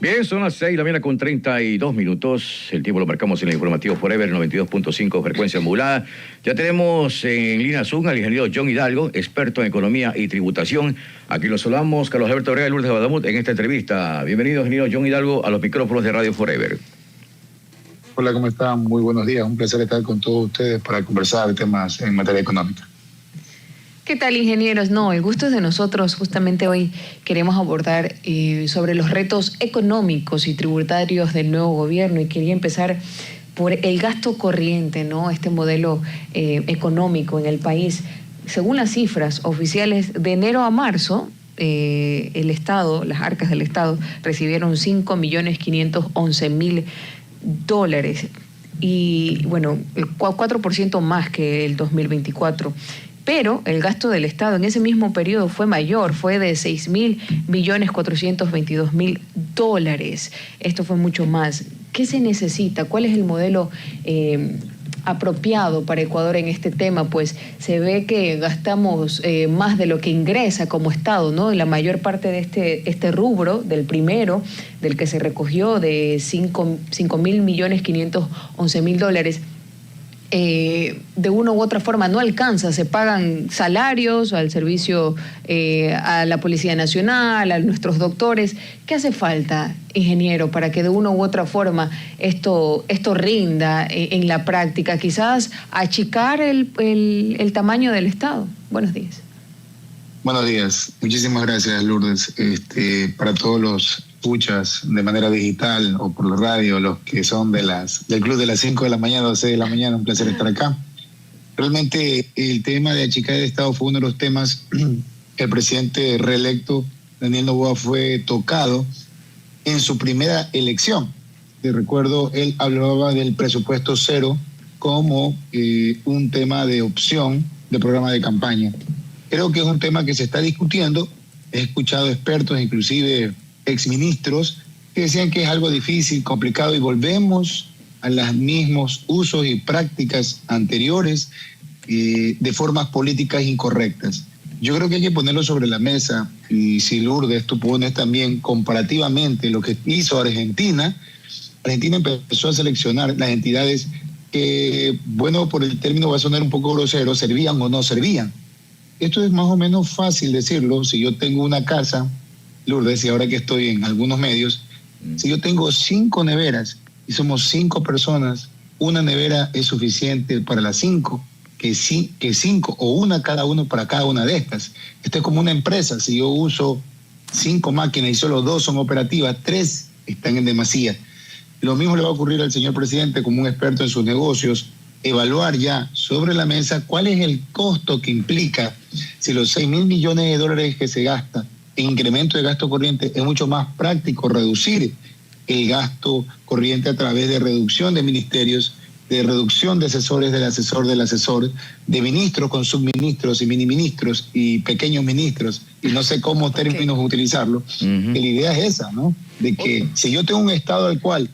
Bien, son las 6 de la mañana con 32 minutos. El tiempo lo marcamos en el informativo Forever 92.5 frecuencia modulada. Ya tenemos en línea Zoom al ingeniero John Hidalgo, experto en economía y tributación. Aquí lo saludamos, Carlos Alberto Brega y Lourdes Badamut en esta entrevista. Bienvenido, ingeniero John Hidalgo, a los micrófonos de Radio Forever. Hola, ¿cómo están? Muy buenos días. Un placer estar con todos ustedes para conversar de temas en materia económica. ¿Qué tal, ingenieros? No, el gusto es de nosotros. Justamente hoy queremos abordar sobre los retos económicos y tributarios del nuevo gobierno y quería empezar por el gasto corriente, ¿no? Este modelo económico en el país. Según las cifras oficiales, de enero a marzo, el Estado, las arcas del Estado, recibieron $5.511.000 y, bueno, 4% más que el 2024. Pero el gasto del Estado en ese mismo periodo fue mayor, fue de $6.422.000. Esto fue mucho más. ¿Qué se necesita? ¿Cuál es el modelo apropiado para Ecuador en este tema? Pues se ve que gastamos más de lo que ingresa como Estado, ¿no? La mayor parte de este rubro, del primero, del que se recogió de $5.511.000, de una u otra forma no alcanza, se pagan salarios al servicio, a la Policía Nacional, a nuestros doctores. ¿Qué hace falta, ingeniero, para que de una u otra forma esto rinda en la práctica? Quizás achicar el tamaño del Estado. Buenos días. Buenos días. Muchísimas gracias, Lourdes. Para todos los escuchas de manera digital o por la radio, los que son del club de las 5 de la mañana o 6 de la mañana, un placer estar acá. Realmente el tema de achicar el Estado fue uno de los temas que el presidente reelecto, Daniel Noboa, fue tocado en su primera elección. Te recuerdo, él hablaba del presupuesto cero como un tema de opción de programa de campaña. Creo que es un tema que se está discutiendo. He escuchado expertos, inclusive exministros, que decían que es algo difícil, complicado, y volvemos a los mismos usos y prácticas anteriores de formas políticas incorrectas. Yo creo que hay que ponerlo sobre la mesa, y si Lourdes, tú pones también comparativamente lo que hizo Argentina. Argentina empezó a seleccionar las entidades que, bueno, por el término va a sonar un poco grosero, servían o no servían. Esto es más o menos fácil decirlo. Si yo tengo una casa, Lourdes, y ahora que estoy en algunos medios, si yo tengo 5 neveras y somos 5 personas, una nevera es suficiente para las 5, que 5 o una cada uno para cada una de estas. Esto es como una empresa. Si yo uso 5 máquinas y solo 2 son operativas, 3 están en demasía. Lo mismo le va a ocurrir al señor presidente como un experto en sus negocios, evaluar ya sobre la mesa cuál es el costo que implica si los $6.000 millones que se gasta en incremento de gasto corriente. Es mucho más práctico reducir el gasto corriente a través de reducción de ministerios, de reducción de asesores del asesor, de ministros con subministros y miniministros y pequeños ministros, y no sé cómo términos utilizarlo. La idea es esa, ¿no? De que si yo tengo un Estado al cual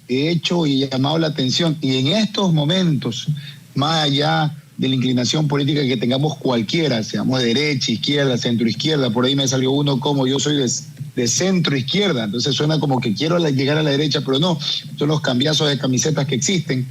he hecho y llamado la atención, y en estos momentos, más allá de la inclinación política que tengamos cualquiera, seamos de derecha, izquierda, centro izquierda, por ahí me salió uno como yo soy de centro izquierda, entonces suena como que quiero llegar a la derecha, pero no, son los cambiazos de camisetas que existen.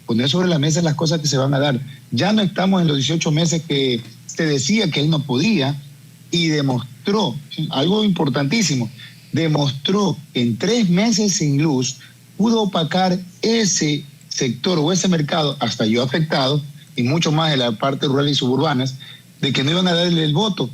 Poner sobre la mesa las cosas que se van a dar. Ya no estamos en los 18 meses que se decía que él no podía, y demostró algo importantísimo, demostró que en 3 meses sin luz pudo opacar ese sector o ese mercado, hasta yo afectado, y mucho más en la parte rural y suburbanas, de que no iban a darle el voto,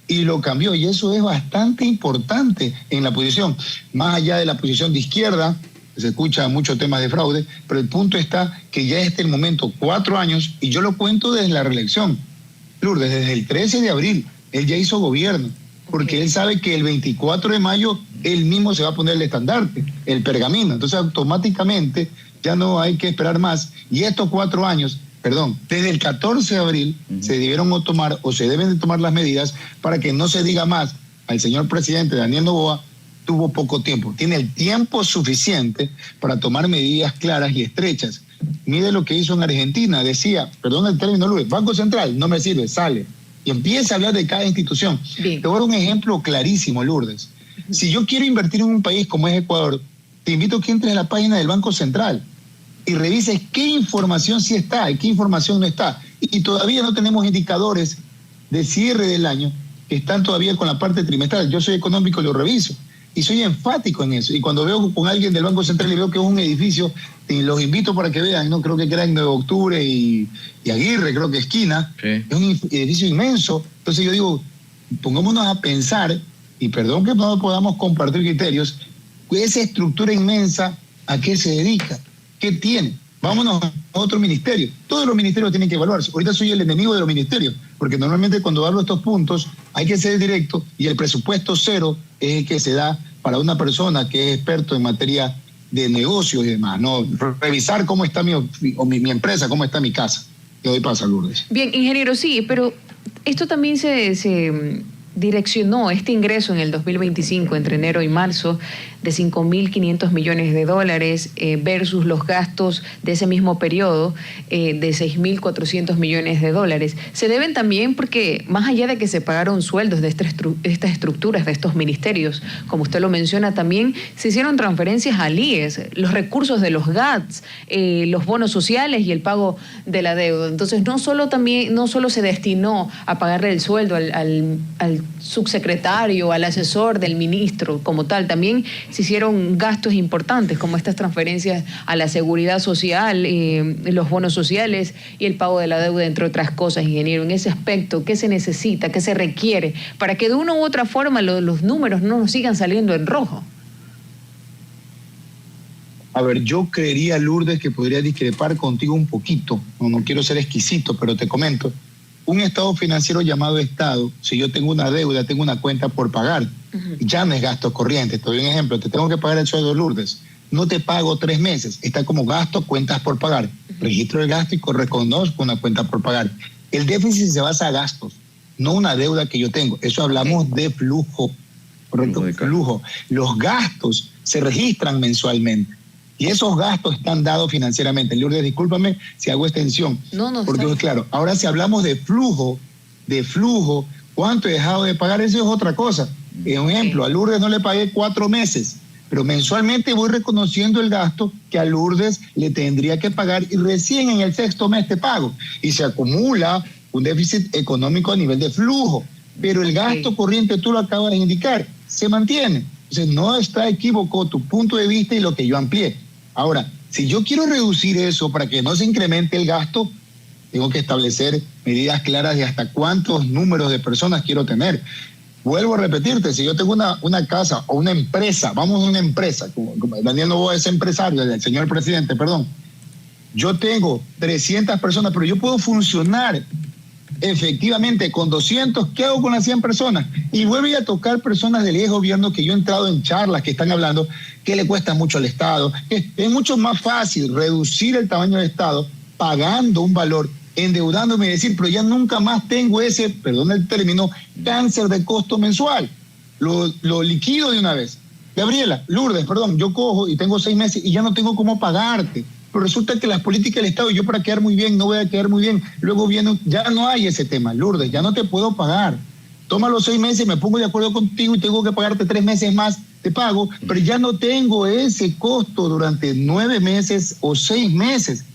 y lo cambió, y eso es bastante importante en la posición, más allá de la posición de izquierda. Se escucha muchos temas de fraude, pero el punto está que ya es el momento, 4 años, y yo lo cuento desde la reelección, Lourdes, desde el 13 de abril, él ya hizo gobierno, porque él sabe que el 24 de mayo él mismo se va a poner el estandarte, el pergamino. Entonces automáticamente ya no hay que esperar más. Y estos 4 años, desde el 14 de abril se debieron tomar o se deben de tomar las medidas para que no se diga más al señor presidente Daniel Noboa tuvo poco tiempo. Tiene el tiempo suficiente para tomar medidas claras y estrechas. Mire lo que hizo en Argentina. Decía, perdón el término, Luis, Banco Central, no me sirve, sale. Y empieza a hablar de cada institución. Bien. Te voy a dar un ejemplo clarísimo, Lourdes. Si yo quiero invertir en un país como es Ecuador, te invito a que entres a la página del Banco Central y revises qué información sí está y qué información no está. Y todavía no tenemos indicadores de cierre del año que están todavía con la parte trimestral. Yo soy económico y lo reviso. Y soy enfático en eso. Y cuando veo con alguien del Banco Central y veo que es un edificio, y los invito para que vean, ¿no? Creo que queda en 9 de octubre y Aguirre, creo que esquina. Sí. Es un edificio inmenso. Entonces yo digo, pongámonos a pensar, y perdón que no podamos compartir criterios, esa estructura inmensa, ¿a qué se dedica? ¿Qué tiene? Vámonos a otro ministerio. Todos los ministerios tienen que evaluarse. Ahorita soy el enemigo de los ministerios, porque normalmente cuando hablo de estos puntos hay que ser directo y el presupuesto cero es el que se da para una persona que es experto en materia de negocios y demás. No revisar cómo está mi empresa, cómo está mi casa. Le doy paso a Lourdes. Bien, ingeniero, sí, pero esto también se direccionó este ingreso en el 2025, entre enero y marzo, de 5.500 millones de dólares versus los gastos de ese mismo periodo de 6.400 millones de dólares. Se deben también porque, más allá de que se pagaron sueldos de estas estructuras, de estos ministerios, como usted lo menciona, también se hicieron transferencias al IES, los recursos de los GATS, los bonos sociales y el pago de la deuda. Entonces, no solo se destinó a pagarle el sueldo al subsecretario, al asesor del ministro como tal, también se hicieron gastos importantes como estas transferencias a la seguridad social, los bonos sociales y el pago de la deuda, entre otras cosas, ingeniero. En ese aspecto, ¿qué se necesita, qué se requiere para que de una u otra forma los números no nos sigan saliendo en rojo? A ver, yo creería, Lourdes, que podría discrepar contigo un poquito. No quiero ser exquisito, pero te comento. Un estado financiero llamado Estado, si yo tengo una deuda, tengo una cuenta por pagar, ya no es gasto corriente. Te doy un ejemplo, te tengo que pagar el sueldo, Lourdes. No te pago 3 meses, está como gasto, cuentas por pagar. Registro el gasto y reconozco una cuenta por pagar. El déficit se basa a gastos, no una deuda que yo tengo. Eso hablamos de flujo, correcto, flujo. Los gastos se registran mensualmente. Y esos gastos están dados financieramente. Lourdes, discúlpame si hago extensión. No, porque está... claro, ahora si hablamos de flujo, ¿cuánto he dejado de pagar? Eso es otra cosa. Un ejemplo, a Lourdes no le pagué 4 meses, pero mensualmente voy reconociendo el gasto que a Lourdes le tendría que pagar y recién en el 6º mes te pago. Y se acumula un déficit económico a nivel de flujo. Pero el gasto corriente, tú lo acabas de indicar, se mantiene. Entonces no está equivocado tu punto de vista y lo que yo amplié. Ahora, si yo quiero reducir eso para que no se incremente el gasto, tengo que establecer medidas claras de hasta cuántos números de personas quiero tener. Vuelvo a repetirte, si yo tengo una casa o una empresa, vamos a una empresa, como Daniel Noboa es empresario, el señor presidente, perdón, yo tengo 300 personas, pero yo puedo funcionar efectivamente con 200, ¿qué hago con las 100 personas? Y vuelvo a tocar personas del ex gobierno que yo he entrado en charlas que están hablando que le cuesta mucho al Estado. Es mucho más fácil reducir el tamaño del Estado pagando un valor, endeudándome y decir, pero ya nunca más tengo ese, perdón el término, cáncer de costo mensual. Lo liquido de una vez. Gabriela, Lourdes, perdón, yo cojo y tengo 6 meses y ya no tengo cómo pagarte. Pero resulta que las políticas del Estado, yo para quedar muy bien, no voy a quedar muy bien. Luego viene, ya no hay ese tema, Lourdes, ya no te puedo pagar. Toma los 6 meses, me pongo de acuerdo contigo y tengo que pagarte 3 meses más, te pago, pero ya no tengo ese costo durante 9 meses o 6 meses.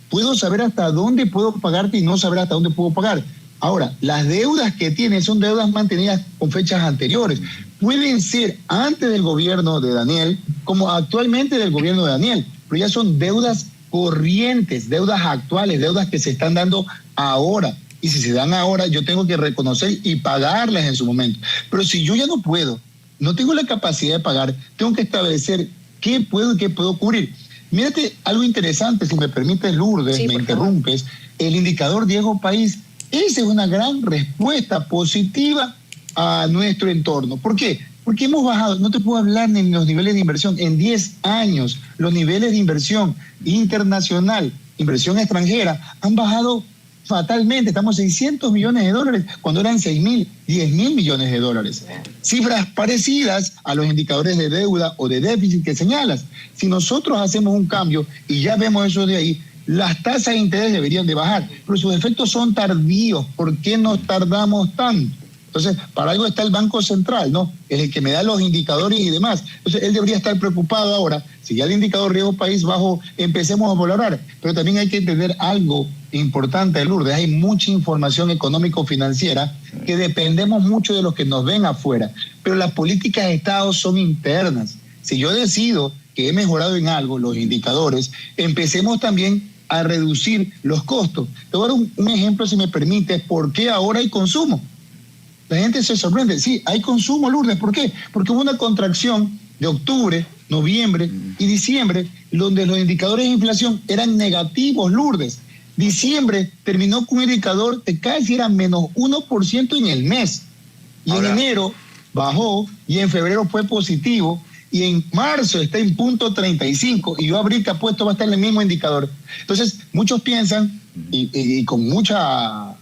Puedo saber hasta dónde puedo pagarte y no saber hasta dónde puedo pagar. Ahora, las deudas que tienes son deudas mantenidas con fechas anteriores. Pueden ser antes del gobierno de Daniel, como actualmente del gobierno de Daniel, pero ya son deudas corrientes, deudas actuales, deudas que se están dando ahora. Y si se dan ahora, yo tengo que reconocer y pagarlas en su momento. Pero si yo ya no puedo, no tengo la capacidad de pagar, tengo que establecer qué puedo y qué puedo cubrir. Mírate algo interesante, si me permites, Lourdes, sí, me interrumpes. Favor. El indicador Diego País, esa es una gran respuesta positiva a nuestro entorno. ¿Por qué? Porque hemos bajado, no te puedo hablar ni los niveles de inversión, en 10 años los niveles de inversión internacional, inversión extranjera, han bajado fatalmente. Estamos en 600 millones de dólares cuando eran 6.000, 10.000 millones de dólares. Cifras parecidas a los indicadores de deuda o de déficit que señalas. Si nosotros hacemos un cambio y ya vemos eso de ahí, las tasas de interés deberían de bajar, pero sus efectos son tardíos. ¿Por qué nos tardamos tanto? Entonces, para algo está el Banco Central, ¿no? Es el que me da los indicadores y demás. Entonces, él debería estar preocupado ahora. Si ya el indicador riesgo país bajo, empecemos a valorar. Pero también hay que entender algo importante, Lourdes. Hay mucha información económico-financiera que dependemos mucho de los que nos ven afuera. Pero las políticas de Estado son internas. Si yo decido que he mejorado en algo, los indicadores, empecemos también a reducir los costos. Te voy a dar un ejemplo, si me permite, por qué ahora hay consumo. La gente se sorprende. Sí, hay consumo, Lourdes. ¿Por qué? Porque hubo una contracción de octubre, noviembre y diciembre, donde los indicadores de inflación eran negativos, Lourdes. Diciembre terminó con un indicador de casi era menos 1% en el mes. Y ahora, en enero bajó y en febrero fue positivo. Y en marzo está en 0.35 y yo abrí que apuesto va a estar en el mismo indicador. Entonces, muchos piensan, y con mucha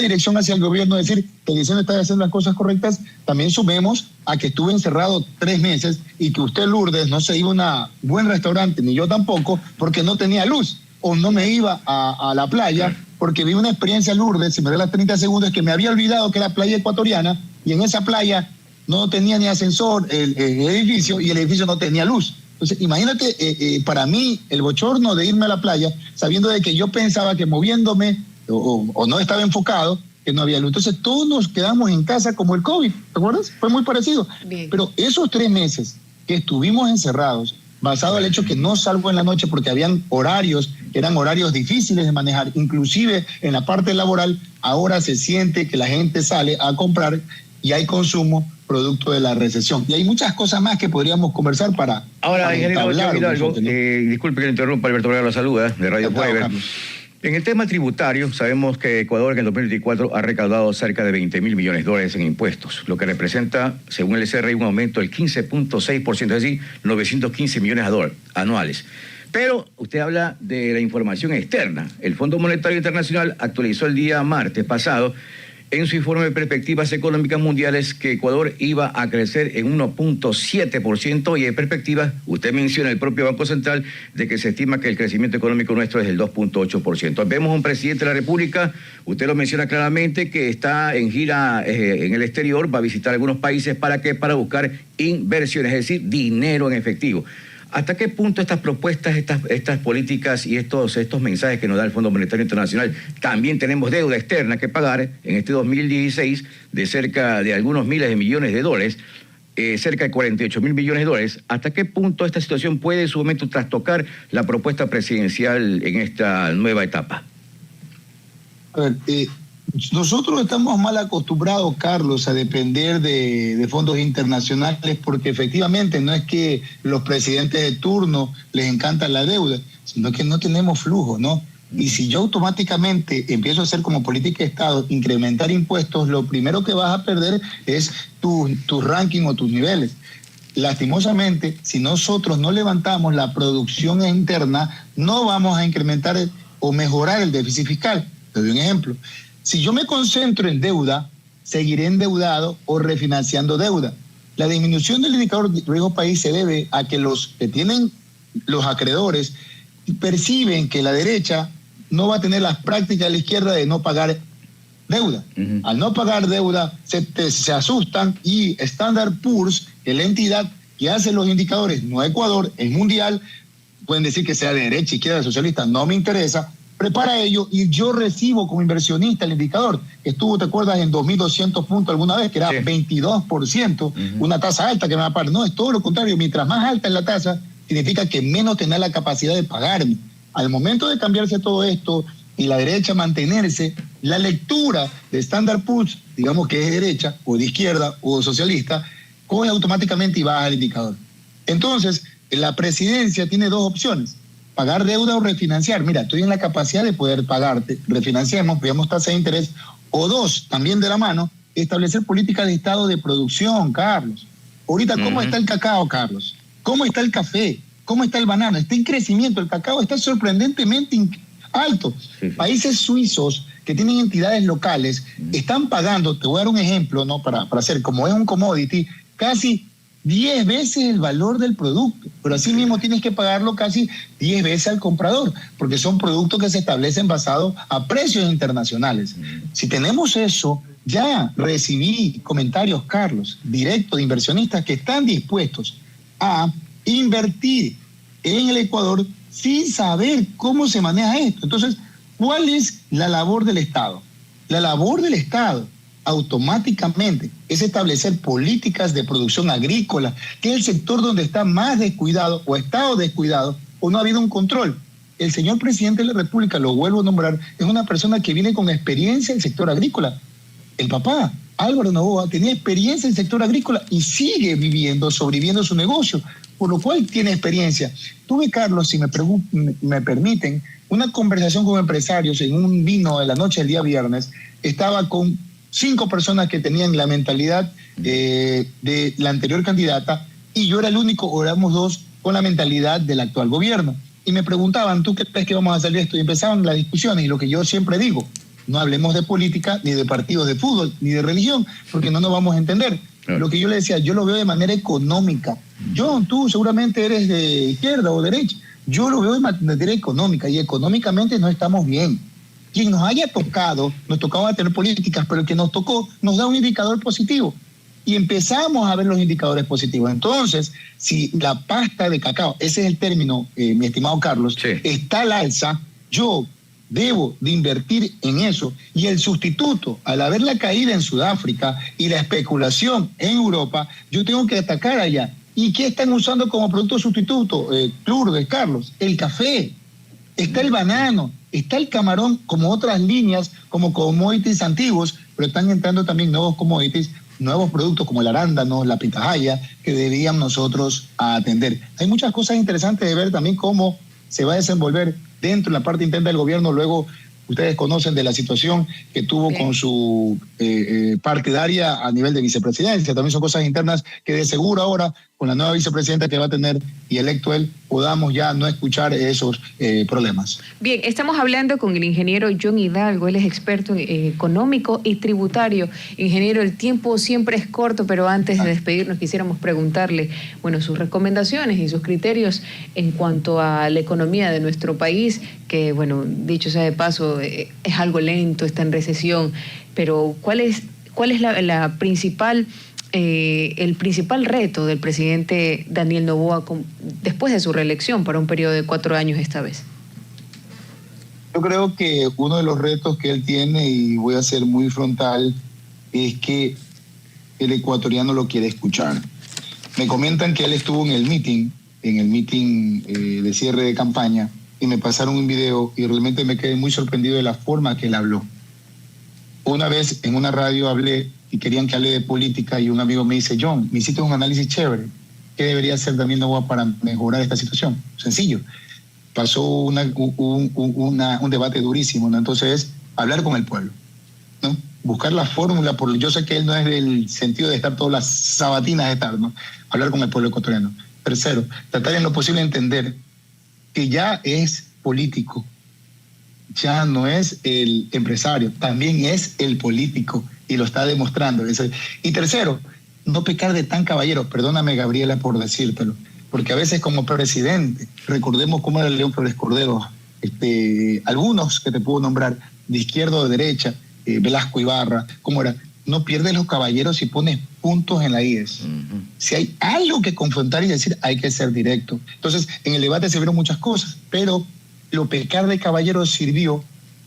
dirección hacia el gobierno, decir que el gobierno está haciendo las cosas correctas. También sumemos a que estuve encerrado 3 meses y que usted, Lourdes, no se iba a un buen restaurante, ni yo tampoco, porque no tenía luz, o no me iba a la playa, porque vi una experiencia, Lourdes, si me da las 30 segundos, que me había olvidado que era playa ecuatoriana, y en esa playa no tenía ni ascensor el edificio, y el edificio no tenía luz. Entonces, imagínate, para mí, el bochorno de irme a la playa, sabiendo de que yo pensaba que moviéndome o no estaba enfocado, que no había luz. Entonces, todos nos quedamos en casa como el COVID, ¿te acuerdas? Fue muy parecido. Bien. Pero esos 3 meses que estuvimos encerrados, basado al hecho que no salgo en la noche porque habían horarios que eran horarios difíciles de manejar, inclusive en la parte laboral, ahora se siente que la gente sale a comprar y hay consumo producto de la recesión. Y hay muchas cosas más que podríamos conversar para... Ahora, ingeniero Hidalgo, disculpe que le interrumpa, Alberto Bravo la saluda, de Radio Fuever. En el tema tributario, sabemos que Ecuador en el 2024 ha recaudado cerca de $20.000 millones en impuestos, lo que representa, según el SRI, un aumento del 15.6%, es decir, 915 millones anuales. Pero usted habla de la información externa. El Fondo Monetario Internacional actualizó el día martes pasado en su informe de perspectivas económicas mundiales que Ecuador iba a crecer en 1.7% y en perspectivas, usted menciona el propio Banco Central, de que se estima que el crecimiento económico nuestro es del 2.8%. Vemos un presidente de la República, usted lo menciona claramente, que está en gira en el exterior, va a visitar algunos países, ¿para qué? Para buscar inversiones, es decir, dinero en efectivo. ¿Hasta qué punto estas propuestas, estas políticas y estos mensajes que nos da el Fondo Monetario Internacional? También tenemos deuda externa que pagar en este 2016 de cerca de algunos miles de millones de dólares, cerca de 48.000 millones de dólares. ¿Hasta qué punto esta situación puede en su momento trastocar la propuesta presidencial en esta nueva etapa? A ver, nosotros estamos mal acostumbrados, Carlos, a depender de fondos internacionales, porque efectivamente no es que los presidentes de turno les encanta la deuda, sino que no tenemos flujo, ¿no? Y si yo automáticamente empiezo a hacer como política de Estado, incrementar impuestos, lo primero que vas a perder es tu ranking o tus niveles. Lastimosamente, si nosotros no levantamos la producción interna, no vamos a incrementar o mejorar el déficit fiscal. Te doy un ejemplo. Si yo me concentro en deuda, seguiré endeudado o refinanciando deuda. La disminución del indicador de riesgo país se debe a que los que tienen los acreedores perciben que la derecha no va a tener las prácticas de la izquierda de no pagar deuda. Al no pagar deuda se asustan, y Standard Poor's, que es la entidad que hace los indicadores, no Ecuador, es mundial, pueden decir que sea de derecha, izquierda, socialista, no me interesa, prepara ello y yo recibo como inversionista el indicador, que estuvo, ¿te acuerdas?, en 2.200 puntos alguna vez, que era 22%, una tasa alta que me va a pagar. No, es todo lo contrario, mientras más alta es la tasa, significa que menos tener la capacidad de pagarme. Al momento de cambiarse todo esto y la derecha mantenerse, la lectura de Standard Poor's, digamos que es de derecha o de izquierda o socialista, coge automáticamente y baja el indicador. Entonces, la presidencia tiene 2 opciones: pagar deuda o refinanciar. Mira, estoy en la capacidad de poder pagarte, refinanciemos, veamos tasa de interés. O 2, también de la mano, establecer políticas de Estado de producción, Carlos. Ahorita, ¿cómo está el cacao, Carlos? ¿Cómo está el café? ¿Cómo está el banano? Está en crecimiento, el cacao está sorprendentemente alto. Países suizos que tienen entidades locales están pagando, te voy a dar un ejemplo, ¿no? Para hacer, como es un commodity, casi 10 veces el valor del producto, pero así mismo tienes que pagarlo casi 10 veces al comprador, porque son productos que se establecen basados a precios internacionales. Si tenemos eso, Ya recibí comentarios, Carlos, directos de inversionistas que están dispuestos a invertir en el Ecuador sin saber cómo se maneja esto. Entonces, ¿cuál es la labor del Estado? La labor del Estado automáticamente es establecer políticas de producción agrícola, que es el sector donde está más descuidado o ha estado descuidado o no ha habido un control. El señor presidente de la República, lo vuelvo a nombrar, es una persona que viene con experiencia en el sector agrícola. El papá, Álvaro Noboa, tenía experiencia en el sector agrícola y sigue sobreviviendo su negocio, por lo cual tiene experiencia. Tuve, Carlos, si me permiten, una conversación con empresarios en un vino de la noche del día viernes. Estaba con 5 personas que tenían la mentalidad de la anterior candidata y yo era el único, o éramos 2, con la mentalidad del actual gobierno. Y me preguntaban, ¿tú qué crees que vamos a salir de esto? Y empezaban las discusiones y lo que yo siempre digo, no hablemos de política, ni de partidos de fútbol, ni de religión, porque no nos vamos a entender. Claro. Lo que yo le decía, yo lo veo de manera económica. John, tú seguramente eres de izquierda o derecha. Yo lo veo de manera económica y económicamente no estamos bien. Quien nos haya tocado, nos tocaba tener políticas, pero el que nos tocó nos da un indicador positivo. Y empezamos a ver los indicadores positivos. Entonces, si la pasta de cacao, ese es el término, mi estimado Carlos, sí, está al alza, yo debo de invertir en eso. Y el sustituto, al haber la caída en Sudáfrica y la especulación en Europa, yo tengo que atacar allá. ¿Y qué están usando como producto sustituto, Lourdes, Carlos? El café, está el banano, está el camarón, como otras líneas, como commodities antiguos, pero están entrando también nuevos commodities, nuevos productos como el arándano, la pitahaya, que debíamos nosotros atender. Hay muchas cosas interesantes de ver también cómo se va a desenvolver dentro de la parte interna del gobierno. Luego, ustedes conocen de la situación que tuvo con su partidaria a nivel de vicepresidencia. También son cosas internas que de seguro ahora, con la nueva vicepresidenta que va a tener y electo él, podamos ya no escuchar esos problemas. Bien, estamos hablando con el ingeniero John Hidalgo. Él es experto económico y tributario. Ingeniero, el tiempo siempre es corto, pero antes de despedirnos quisiéramos preguntarle, bueno, sus recomendaciones y sus criterios en cuanto a la economía de nuestro país, que, bueno, dicho sea de paso, es algo lento, está en recesión, pero ¿cuál es la principal... el principal reto del presidente Daniel Noboa después de su reelección para un periodo de 4 años esta vez? Yo creo que uno de los retos que él tiene, y voy a ser muy frontal, es que el ecuatoriano lo quiere escuchar. Me comentan que él estuvo en el meeting de cierre de campaña, y me pasaron un video y realmente me quedé muy sorprendido de la forma que él habló. Una vez en una radio hablé y querían que hable de política y un amigo me dice, John, me hiciste un análisis chévere. ¿Qué debería hacer Daniel Noboa para mejorar esta situación? Sencillo. Pasó un debate durísimo, ¿no? Entonces, hablar con el pueblo, ¿no? Buscar la fórmula, yo sé que él no es del sentido de estar todas las sabatinas de estar, ¿no? Hablar con el pueblo ecuatoriano. Tercero, tratar en lo posible de entender que ya es político, ya no es el empresario, también es el político y lo está demostrando. Y tercero, no pecar de tan caballero. Perdóname, Gabriela, por decírtelo, porque a veces como presidente, recordemos cómo era el León Flores Cordero, algunos que te puedo nombrar, de izquierda o de derecha, Velasco Ibarra, cómo era, no pierdes los caballeros y pones puntos en la IES. Uh-huh. Si hay algo que confrontar y decir, hay que ser directo. Entonces, en el debate se vieron muchas cosas, pero lo pecar de caballero sirvió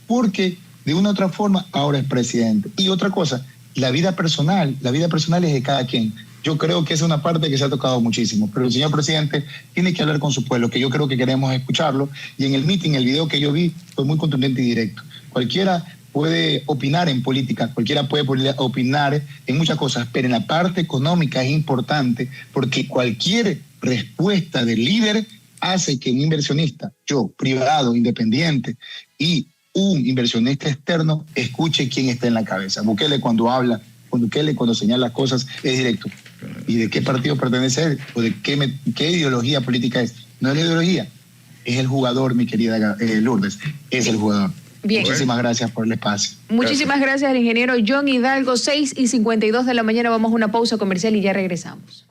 porque de una u otra forma ahora es presidente. Y otra cosa, la vida personal es de cada quien. Yo creo que es una parte que se ha tocado muchísimo, pero el señor presidente tiene que hablar con su pueblo, que yo creo que queremos escucharlo, y en el meeting, el video que yo vi, fue muy contundente y directo. Cualquiera puede opinar en política, cualquiera puede opinar en muchas cosas, pero en la parte económica es importante, porque cualquier respuesta del líder hace que un inversionista, yo, privado, independiente, y un inversionista externo, escuche quién está en la cabeza. Bukele cuando habla, Bukele cuando señala las cosas, es directo. ¿Y de qué partido pertenece él? ¿O de qué ideología política es? No es la ideología, es el jugador, mi querida Lourdes, es el jugador. Bien. Muchísimas gracias por el espacio. Muchísimas gracias al ingeniero John Hidalgo. 6:52 de la mañana, vamos a una pausa comercial y ya regresamos.